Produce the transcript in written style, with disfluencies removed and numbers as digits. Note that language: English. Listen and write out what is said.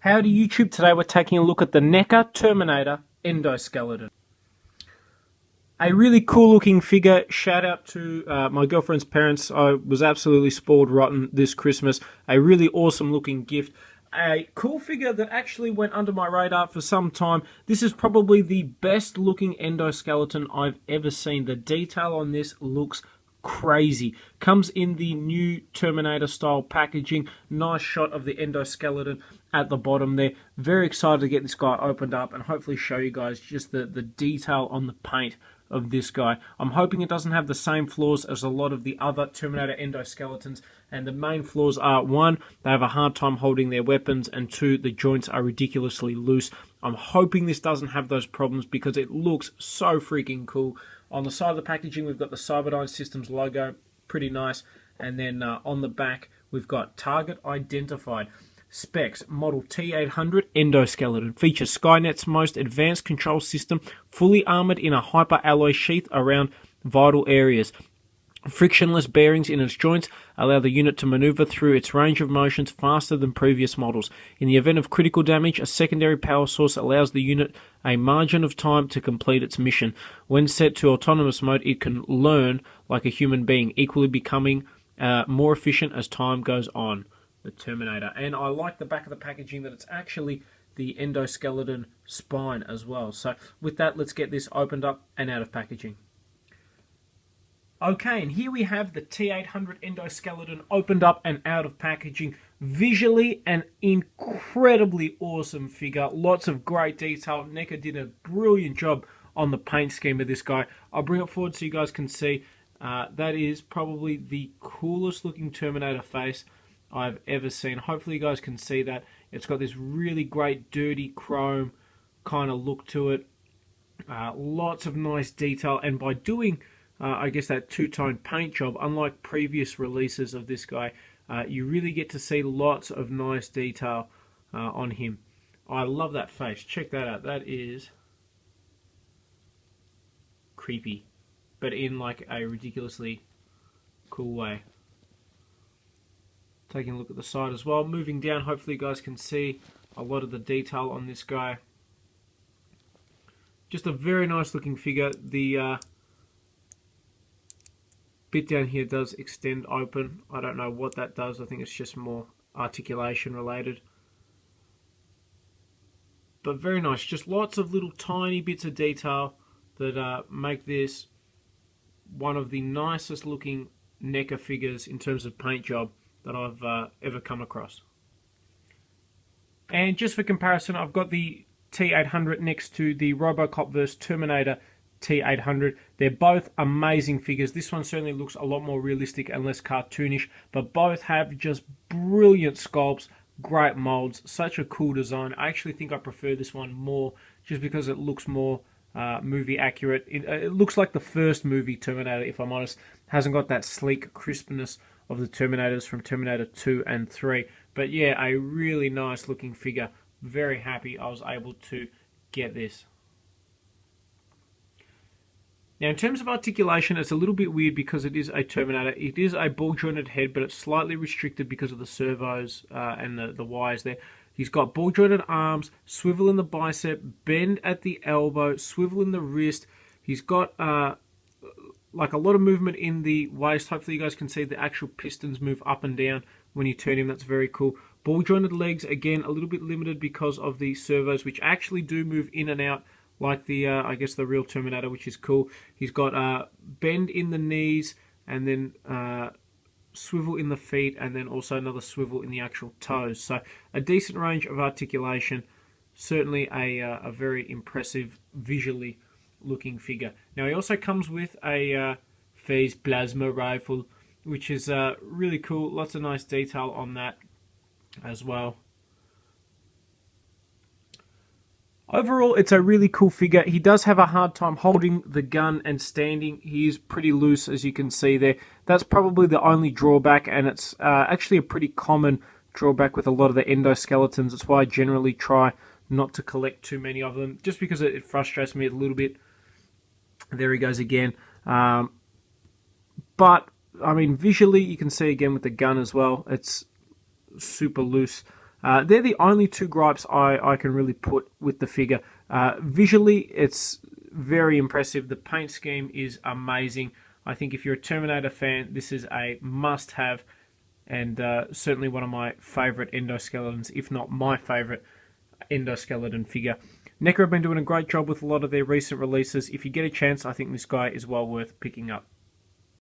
Howdy YouTube, today we're taking a look at the Neca Terminator Endoskeleton. A really cool looking figure. Shout out to my girlfriend's parents. I was absolutely spoiled rotten this Christmas. A really awesome looking gift. A cool figure that actually went under my radar for some time. This is probably the best looking endoskeleton I've ever seen. The detail on this looks crazy. Comes in the new Terminator style packaging. Nice shot of the endoskeleton at the bottom there. Very excited to get this guy opened up and hopefully show you guys just the detail on the paint of this guy. I'm hoping it doesn't have the same flaws as a lot of the other Terminator endoskeletons, and the main flaws are: one, they have a hard time holding their weapons, and two, the joints are ridiculously loose. I'm hoping this doesn't have those problems because it looks so freaking cool. On the side of the packaging, we've got the Cyberdyne Systems logo, pretty nice, and then on the back, we've got target identified. Specs: Model T-800 Endoskeleton. Features Skynet's most advanced control system, fully armoured in a hyper-alloy sheath around vital areas. Frictionless bearings in its joints allow the unit to maneuver through its range of motions faster than previous models. In the event of critical damage, a secondary power source allows the unit a margin of time to complete its mission. When set to autonomous mode, it can learn like a human being, equally becoming more efficient as time goes on. The Terminator. And I like the back of the packaging that it's actually the endoskeleton spine as well. So with that, let's get this opened up and out of packaging. Okay, and here we have the T-800 Endoskeleton opened up and out of packaging. Visually an incredibly awesome figure. Lots of great detail. Neca did a brilliant job on the paint scheme of this guy. I'll bring it forward so you guys can see. That is probably the coolest looking Terminator face I've ever seen. Hopefully you guys can see that. It's got this really great dirty chrome kind of look to it. Lots of nice detail, and by doing I guess that two-tone paint job, unlike previous releases of this guy, you really get to see lots of nice detail on him. I love that face. Check that out. That is creepy, but in like a ridiculously cool way. Taking a look at the side as well. Moving down, hopefully you guys can see a lot of the detail on this guy. Just a very nice looking figure. The bit down here does extend open. I don't know what that does. I think it's just more articulation related. But very nice. Just lots of little tiny bits of detail that make this one of the nicest looking Neca figures in terms of paint job that I've ever come across. And just for comparison, I've got the T-800 next to the Robocop vs Terminator T-800. They're both amazing figures. This one certainly looks a lot more realistic and less cartoonish, but both have just brilliant sculpts, great molds, such a cool design. I actually think I prefer this one more just because it looks more movie accurate. It looks like the first movie Terminator, if I'm honest. Hasn't got that sleek crispness of the Terminators from Terminator 2 and 3. But yeah, a really nice looking figure. Very happy I was able to get this. Now, in terms of articulation, it's a little bit weird because it is a Terminator. It is a ball-jointed head, but it's slightly restricted because of the servos and the wires there. He's got ball-jointed arms, swivel in the bicep, bend at the elbow, swivel in the wrist. He's got like a lot of movement in the waist. Hopefully you guys can see the actual pistons move up and down when you turn him. That's very cool. Ball-jointed legs, again, a little bit limited because of the servos, which actually do move in and out like the, I guess, the real Terminator, which is cool. He's got bend in the knees, and then swivel in the feet, and then also another swivel in the actual toes. So a decent range of articulation. Certainly a very impressive, visually looking figure. Now, he also comes with a phase plasma rifle, which is really cool. Lots of nice detail on that as well. Overall, it's a really cool figure. He does have a hard time holding the gun and standing. He is pretty loose, as you can see there. That's probably the only drawback, and it's actually a pretty common drawback with a lot of the endoskeletons. That's why I generally try not to collect too many of them, just because it frustrates me a little bit. There he goes again. But, I mean, visually, you can see again with the gun as well. It's super loose. They're the only two gripes I can really put with the figure. Visually, it's very impressive. The paint scheme is amazing. I think if you're a Terminator fan, this is a must-have, and certainly one of my favourite endoskeletons, if not my favourite endoskeleton figure. Neca have been doing a great job with a lot of their recent releases. If you get a chance, I think this guy is well worth picking up.